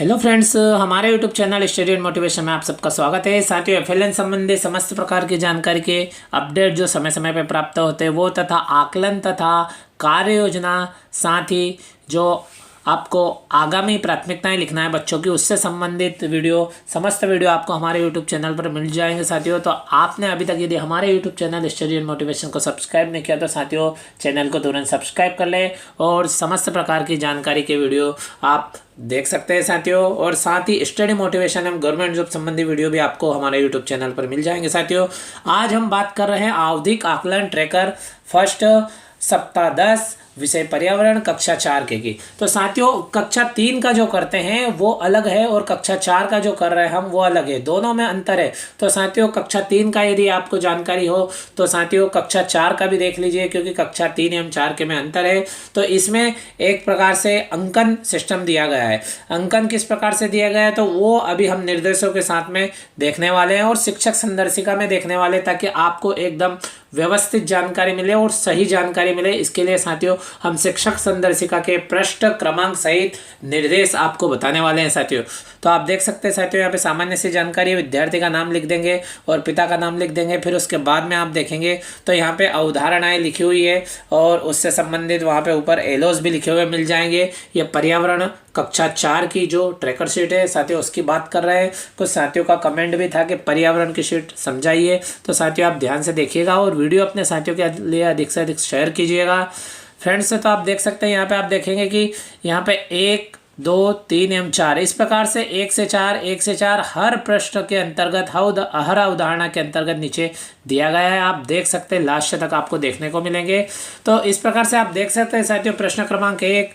Hello friends, हमारे YouTube channel study and motivation में आप सबका स्वागत है। साथियों, एफएलएन संबंधी समस्त प्रकार की जानकारी के अपडेट जो समय समय पर प्राप्त होते हैं वो तथा आकलन तथा कार्य योजना, साथ ही जो आपको आगामी प्राथमिकताएं लिखना है बच्चों की, उससे संबंधित समस्त वीडियो आपको हमारे यूट्यूब चैनल पर मिल जाएंगे। साथियों, तो आपने अभी तक यदि हमारे YouTube channel study and motivation को सब्सक्राइब नहीं किया तो साथियों चैनल को तुरंत सब्सक्राइब कर लें और समस्त प्रकार की जानकारी के वीडियो आप देख सकते हैं साथियों। और साथ ही स्टडी मोटिवेशन एवं गवर्नमेंट जॉब संबंधी वीडियो भी आपको हमारे यूट्यूब चैनल पर मिल जाएंगे। साथियों, आज हम बात कर रहे हैं आवधिक आकलन ट्रैकर फर्स्ट सप्ताह 10 विषय पर्यावरण कक्षा 4 के की। तो साथियों, कक्षा 3 का जो करते हैं वो अलग है और कक्षा 4 का जो कर रहे हैं हम वो अलग है, दोनों में अंतर है। तो साथियों, कक्षा 3 का यदि आपको जानकारी हो तो साथियों कक्षा 4 का भी देख लीजिए, क्योंकि कक्षा 3 एवं 4 के में अंतर है। तो इसमें एक प्रकार से अंकन सिस्टम दिया गया है। अंकन किस प्रकार से दिया गया है तो वो अभी हम निर्देशों के साथ में देखने वाले हैं और शिक्षक संदर्शिका में देखने वाले, ताकि आपको एकदम व्यवस्थित जानकारी मिले और सही जानकारी मिले। इसके लिए साथियों हम शिक्षक संदर्शिका के पृष्ठ क्रमांक सहित निर्देश आपको बताने वाले हैं। साथियों, तो आप देख सकते हैं साथियों, यहाँ पे सामान्य सी जानकारी, विद्यार्थी का नाम लिख देंगे और पिता का नाम लिख देंगे। फिर उसके बाद में आप देखेंगे तो यहाँ पे अवधारणाएं लिखी हुई है और उससे संबंधित वहाँ पे ऊपर एलोस भी लिखे हुए मिल जाएंगे। ये पर्यावरण कक्षा 4 की जो ट्रैकर शीट है साथियों उसकी बात कर रहे हैं। कुछ साथियों का कमेंट भी था कि पर्यावरण की शीट समझाइए, तो साथियों आप ध्यान से देखिएगा और वीडियो अपने साथियों के लिए अधिक से अधिक शेयर कीजिएगा फ्रेंड्स। तो आप देख सकते हैं यहाँ पे आप देखेंगे कि यहाँ पे 1, 2, 3 एवं 4 इस प्रकार से 1 से 4 हर प्रश्न के अंतर्गत हर अवधारणा के अंतर्गत नीचे दिया गया है। आप देख सकते हैं लास्ट तक आपको देखने को मिलेंगे। तो इस प्रकार से आप देख सकते हैं साथियों, प्रश्न क्रमांक 1,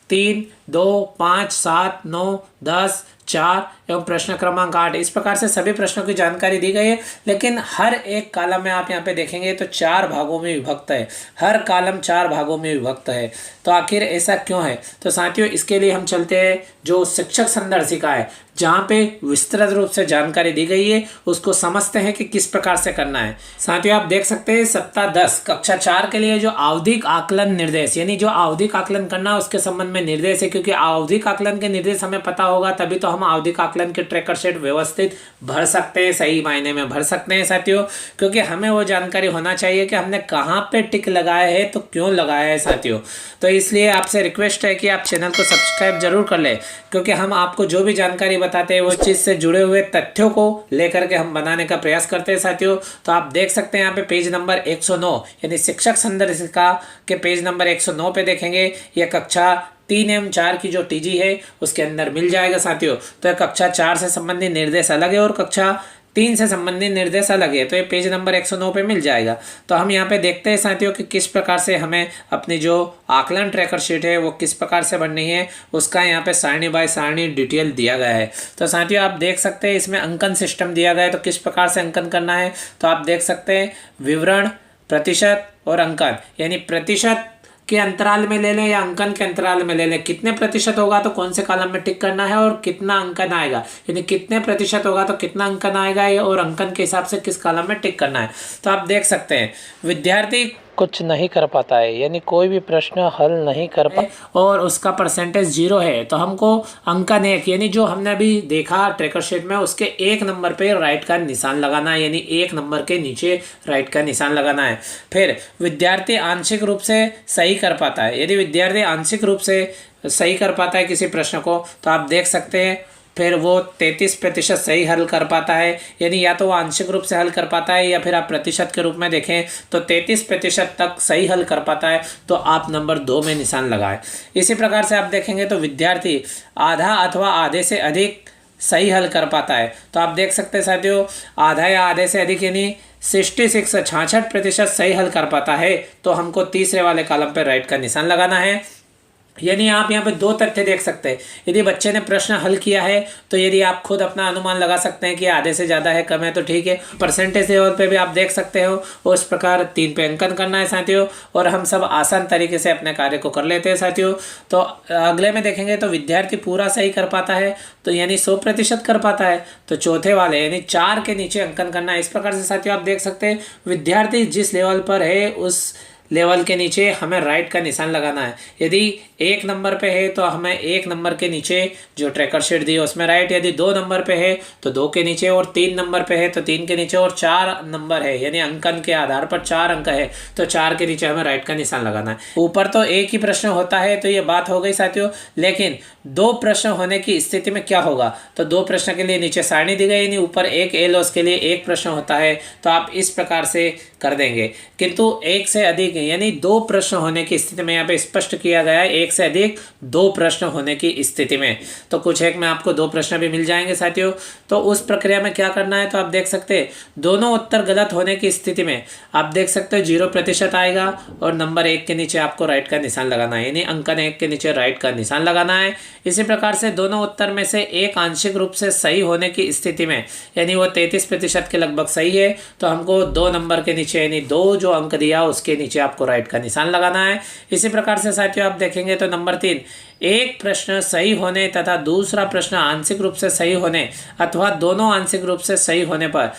3, 2, 5, 7, 9, 10, 4 एवं प्रश्न क्रमांक 8 इस प्रकार से सभी प्रश्नों की जानकारी दी गई है। लेकिन हर एक कॉलम में आप यहाँ पे देखेंगे तो 4 भागों में विभक्त है। हर कॉलम 4 भागों में विभक्त है। तो आखिर ऐसा क्यों है? तो साथियों इसके लिए हम चलते हैं जो शिक्षक संदर्शिका है, जहाँ पे विस्तृत रूप से जानकारी दी गई है, उसको समझते हैं कि किस प्रकार से करना है। साथियों आप देख सकते हैं सप्ताह 10 कक्षा 4 के लिए जो आवधिक आकलन निर्देश, यानी जो आवधिक आकलन करना है उसके संबंध में निर्देश है। क्योंकि आवधिक आकलन के निर्देश हमें पता होगा तभी तो हम आवधिक आकलन के ट्रैकर शीट व्यवस्थित भर सकते हैं, सही मायने में भर सकते हैं साथियों। क्योंकि हमें वो जानकारी होना चाहिए कि हमने कहाँ पे टिक लगाया है तो क्यों लगाया है साथियों। तो इसलिए आपसे रिक्वेस्ट है कि आप चैनल को सब्सक्राइब जरूर कर लें, क्योंकि हम आपको जो भी जानकारी बताते हैं वो चीज़ से जुड़े हुए तथ्यों को लेकर के हम बनाने का प्रयास करते हैं साथियों। तो आप देख सकते हैं यहाँ पे पेज नंबर 109 यानी शिक्षक संदर्शिका के पेज नंबर 109 पे देखेंगे ये कक्षा 3 एवं 4 की जो टीजी है उसके अंदर मिल जाएगा साथियों। तो कक्षा 4 से संबंधित निर्देश अलग है और कक्षा 3 से संबंधित निर्देश अलग है। तो ये पेज नंबर 109 पे मिल जाएगा। तो हम यहाँ पे देखते हैं साथियों कि किस प्रकार से हमें अपनी जो आकलन ट्रैकर शीट है वो किस प्रकार से बननी है, उसका यहाँ पे सारणी बाय सारणी डिटेल दिया गया है। तो साथियों आप देख सकते हैं इसमें अंकन सिस्टम दिया गया है। तो किस प्रकार से अंकन करना है तो आप देख सकते हैं विवरण, प्रतिशत और अंकन, यानी प्रतिशत के अंतराल में ले लें या अंकन के अंतराल में ले लें। कितने प्रतिशत होगा तो कौन से कॉलम में टिक करना है और कितना अंकन आएगा, यानी कितने प्रतिशत होगा तो कितना अंकन आएगा और अंकन के हिसाब से किस कॉलम में टिक करना है। तो आप देख सकते हैं विद्यार्थी कुछ नहीं कर पाता है, यानी कोई भी प्रश्न हल नहीं कर पाता और उसका परसेंटेज 0 है, तो हमको अंकन 1 यानी जो हमने अभी देखा ट्रैकर शीट में उसके 1 नंबर पे राइट का निशान लगाना है, यानी 1 नंबर के नीचे राइट का निशान लगाना है। फिर विद्यार्थी आंशिक रूप से सही कर पाता है, यदि विद्यार्थी आंशिक रूप से सही कर पाता है किसी प्रश्न को तो आप देख सकते हैं फिर वो 33% सही हल कर पाता है, यानी या तो वो आंशिक रूप से हल कर पाता है या फिर आप प्रतिशत के रूप में देखें तो 33% तक सही हल कर पाता है तो आप नंबर 2 में निशान लगाएं। इसी प्रकार से आप देखेंगे तो विद्यार्थी आधा अथवा आधे से अधिक सही हल कर पाता है। तो आप देख सकते हैं साथियों आधा या आधे से अधिक यानी 66% सही हल कर पाता है तो हमको तीसरे वाले कॉलम पर राइट का निशान लगाना है। यानी आप यहाँ पे 2 तथ्य देख सकते हैं। यदि बच्चे ने प्रश्न हल किया है तो यदि आप खुद अपना अनुमान लगा सकते हैं कि आधे से ज़्यादा है कम है तो ठीक है। परसेंटेज लेवल पे भी आप देख सकते हो उस प्रकार 3 पे अंकन करना है साथियों और हम सब आसान तरीके से अपने कार्य को कर लेते हैं साथियों। तो अगले में देखेंगे तो विद्यार्थी पूरा सही कर पाता है तो यानी 100% कर पाता है तो चौथे वाले यानी 4 के नीचे अंकन करना है। इस प्रकार से साथियों आप देख सकते हैं विद्यार्थी जिस लेवल पर है उस लेवल के नीचे हमें राइट का निशान लगाना है। यदि 1 नंबर पे है तो हमें 1 नंबर के नीचे जो ट्रैकर शीट दी है उसमें राइट, यदि 2 नंबर पे है तो 2 के नीचे, और 3 नंबर पे है तो 3 के नीचे, और 4 नंबर है यानी अंकन के आधार पर 4 अंक है तो 4 के नीचे हमें राइट का निशान लगाना है। ऊपर तो एक ही प्रश्न होता है तो ये बात हो गई साथियों, लेकिन 2 प्रश्न होने की स्थिति में क्या होगा, तो 2 प्रश्न के लिए नीचे सारणी दी गई, यानी ऊपर एक एलोस के लिए 1 प्रश्न होता है तो आप इस प्रकार से कर देंगे। किंतु 1 से अधिक यानी 2 प्रश्न होने की स्थिति में यहाँ पे स्पष्ट किया गया है 1 से अधिक 2 प्रश्न होने की स्थिति में, तो कुछ एक में आपको 2 प्रश्न भी मिल जाएंगे साथियों। तो उस प्रक्रिया में क्या करना है, तो आप देख सकते हैं दोनों उत्तर गलत होने की स्थिति में आप देख सकते हो 0% आएगा और नंबर 1 के नीचे आपको राइट का निशान लगाना है, यानी अंकन 1 के नीचे राइट का निशान लगाना है। इसी प्रकार से दोनों उत्तर में से एक आंशिक रूप से सही होने की स्थिति में, यानी वो 33% के लगभग सही है, तो हमको 2 नंबर के नीचे यानी 2 जो अंक दिया उसके नीचे आपको राइट का निशान लगाना है। इसी प्रकार से साथियों आप देखेंगे तो नंबर 3, एक प्रश्न सही होने तथा दूसरा प्रश्न आंशिक रूप से सही होने अथवा दोनों आंशिक रूप से सही होने पर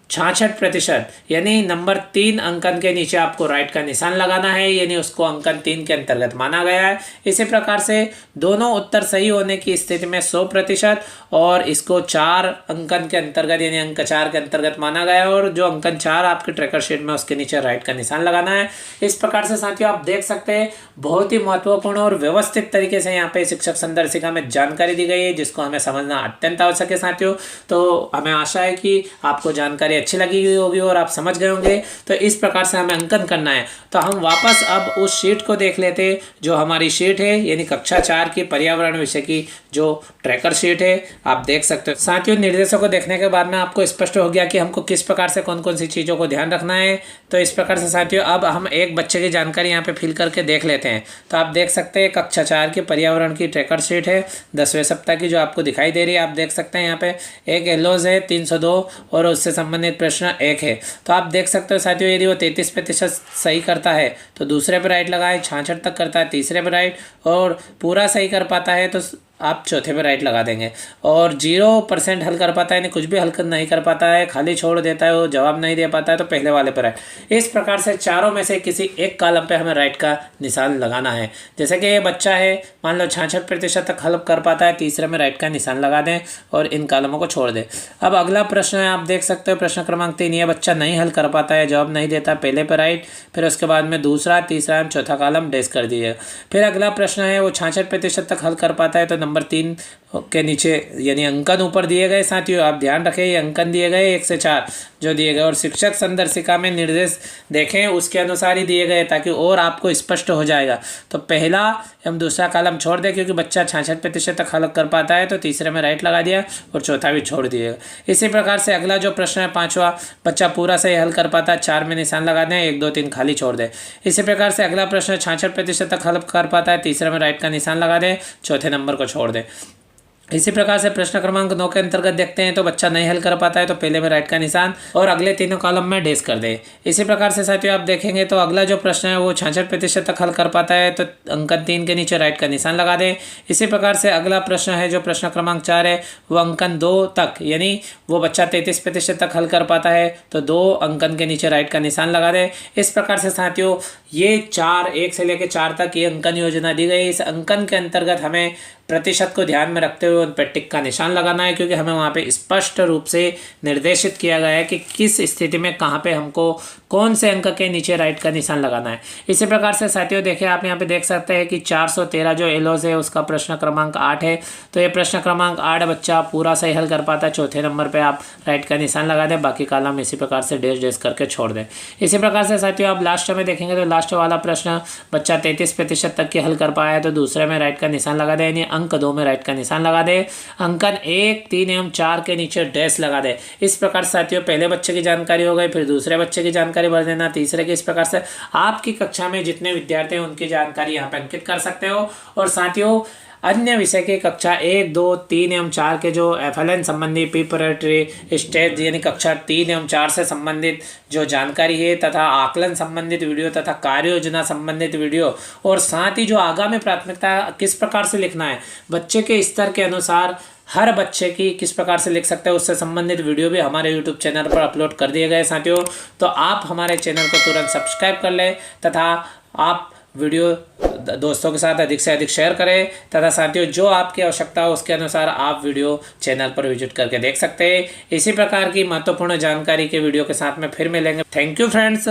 66% यानी नंबर 3 अंकन के नीचे आपको राइट का निशान लगाना है, यानी उसको अंकन 3 के अंतर्गत माना गया है। इसी प्रकार से दोनों उत्तर सही होने की स्थिति में 100% और इसको 4 अंकन के अंतर्गत यानी अंक 4 के अंतर्गत माना गया है, और जो अंकन 4 आपके ट्रैकर शीट में उसके नीचे राइट का निशान लगाना है। इस प्रकार से साथियों आप देख सकते हैं बहुत ही महत्वपूर्ण और व्यवस्थित तरीके से यहाँ पे शिक्षक संदर्शिका में जानकारी दी गई है, जिसको हमें समझना अत्यंत आवश्यक है साथियों। तो हमें आशा है कि आपको जानकारी अच्छी लगी हुई होगी और आप समझ गए होंगे। तो इस प्रकार से हमें अंकन करना है। तो हम वापस अब उस शीट को देख लेते जो हमारी शीट है, यानी कक्षा 4 की पर्यावरण विषय की जो ट्रैकर शीट है। आप देख सकते हो साथियों, निर्देशों को देखने के बाद में आपको स्पष्ट हो गया कि हमको किस प्रकार से कौन कौन सी चीज़ों को ध्यान रखना है। तो इस प्रकार से साथियों अब हम एक बच्चे की जानकारी यहाँ पे फिल करके देख लेते हैं। तो आप देख सकते हैं कक्षा 4 की पर्यावरण की ट्रैकर शीट है 10वें सप्ताह की, जो आपको दिखाई दे रही है। आप देख सकते हैं यहाँ पे एक एलोज है 302 और उससे संबंधित प्रश्न 1 है। तो आप देख सकते हो साथियों यदि वो 33% सही करता है तो दूसरे पे राइट लगाए, 66 तक करता है तीसरे पे राइट, और पूरा सही कर पाता है तो आप चौथे पे राइट लगा देंगे, और 0% हल कर पाता है यानी कुछ भी हल नहीं कर पाता है, खाली छोड़ देता है, वो जवाब नहीं दे पाता है तो पहले वाले पर राइट। इस प्रकार से चारों में से किसी एक कॉलम पे हमें राइट का निशान लगाना है। जैसे कि ये बच्चा है, मान लो 66% तक हल कर पाता है, तीसरे में राइट का निशान लगा दें और इन कॉलमों को छोड़ दें। अब अगला प्रश्न है, आप देख सकते हो प्रश्न क्रमांक 3, ये बच्चा नहीं हल कर पाता है, जवाब नहीं देता, पहले पर राइट, फिर उसके बाद में दूसरा, तीसरा एवं चौथा कॉलम डैश कर दीजिएगा। फिर अगला प्रश्न है वो 66% तक हल कर पाता है तो नंबर 3 के नीचे यानी अंकन ऊपर दिए गए। साथियों आप ध्यान रखें ये अंकन दिए गए 1 से 4 जो दिए गए, और शिक्षक संदर्शिका में निर्देश देखें उसके अनुसार ही दिए गए ताकि और आपको स्पष्ट हो जाएगा। तो पहला एवं दूसरा कॉलम छोड़ दें क्योंकि बच्चा 66% तक हल कर पाता है तो तीसरे में राइट लगा दिया और चौथा भी छोड़ दिएगा। इसी प्रकार से अगला जो प्रश्न है 5वां, बच्चा पूरा सही हल कर पाता है, 4 में निशान लगा दें, 1 2 3 खाली छोड़ दें। इसी प्रकार से अगला प्रश्न 66% तक हल कर पाता है, तीसरे में राइट का निशान लगा दें, चौथे नंबर को छोड़ दें। इसी प्रकार से प्रश्न क्रमांक 9 के अंतर्गत देखते हैं तो बच्चा नहीं हल कर पाता है तो पहले में राइट का निशान और अगले तीनों कॉलम में डैश कर दे। इसी प्रकार से साथियों आप देखेंगे तो अगला जो प्रश्न है वो 66% तक हल कर पाता है तो अंकन 3 के नीचे राइट का निशान लगा दें। इसी प्रकार से अगला प्रश्न है जो प्रश्न क्रमांक 4 है वो अंकन 2 तक यानी वो बच्चा 33% तक हल कर पाता है तो 2 अंकन के नीचे राइट का निशान लगा दें। इस प्रकार से साथियों ये 4 1 से लेकर 4 तक ये अंकन योजना दी गई। इस अंकन के अंतर्गत हमें प्रतिशत को ध्यान में रखते हुए उन पर टिक का निशान लगाना है क्योंकि हमें वहाँ पे स्पष्ट रूप से निर्देशित किया गया है कि किस स्थिति में कहाँ पे हमको कौन से अंक के नीचे राइट का निशान लगाना है। इसी प्रकार से साथियों देखिए आप यहाँ पे देख सकते हैं कि 413 जो एलोज है उसका प्रश्न क्रमांक 8 है। तो ये प्रश्न क्रमांक 8 बच्चा पूरा सही हल कर पाता है, चौथे नंबर पर आप राइट का निशान लगा दें, बाकी कॉलम इसी प्रकार से डैश डैश करके छोड़ दें। इसी प्रकार से साथियों आप लास्ट में देखेंगे तो लास्ट वाला प्रश्न बच्चा 33% तक की हल कर पाया है तो दूसरे में राइट का निशान लगा दें, यानी अंक 2 में राइट का निशान लगा दे, अंकन 1 3 एवं 4 के नीचे डैश लगा दे। इस प्रकार साथियों पहले बच्चे की जानकारी हो गई, फिर दूसरे बच्चे की जानकारी भर देना, तीसरे की। इस प्रकार से आपकी कक्षा में जितने विद्यार्थी हैं उनकी जानकारी यहाँ पर अंकित कर सकते हो। और साथियों अन्य विषय के कक्षा 1 2 3 एवं 4 के जो FLN संबंधी प्रिपरेटरी स्टेज यानी कक्षा 3 एवं 4 से संबंधित जो जानकारी है तथा आकलन संबंधित वीडियो तथा कार्य योजना संबंधित वीडियो और साथ ही जो आगामी प्राथमिकता किस प्रकार से लिखना है बच्चे के स्तर के अनुसार हर बच्चे की किस प्रकार से लिख सकते हैं उससे संबंधित वीडियो भी हमारे यूट्यूब चैनल पर अपलोड कर दिए गए साथियों। तो आप हमारे चैनल को तुरंत सब्सक्राइब कर लें तथा आप वीडियो दोस्तों के साथ अधिक से अधिक शेयर करें तथा साथियों जो आपकी आवश्यकता हो उसके अनुसार आप वीडियो चैनल पर विजिट करके देख सकते हैं। इसी प्रकार की महत्वपूर्ण जानकारी के वीडियो के साथ में फिर मिलेंगे। Thank you friends.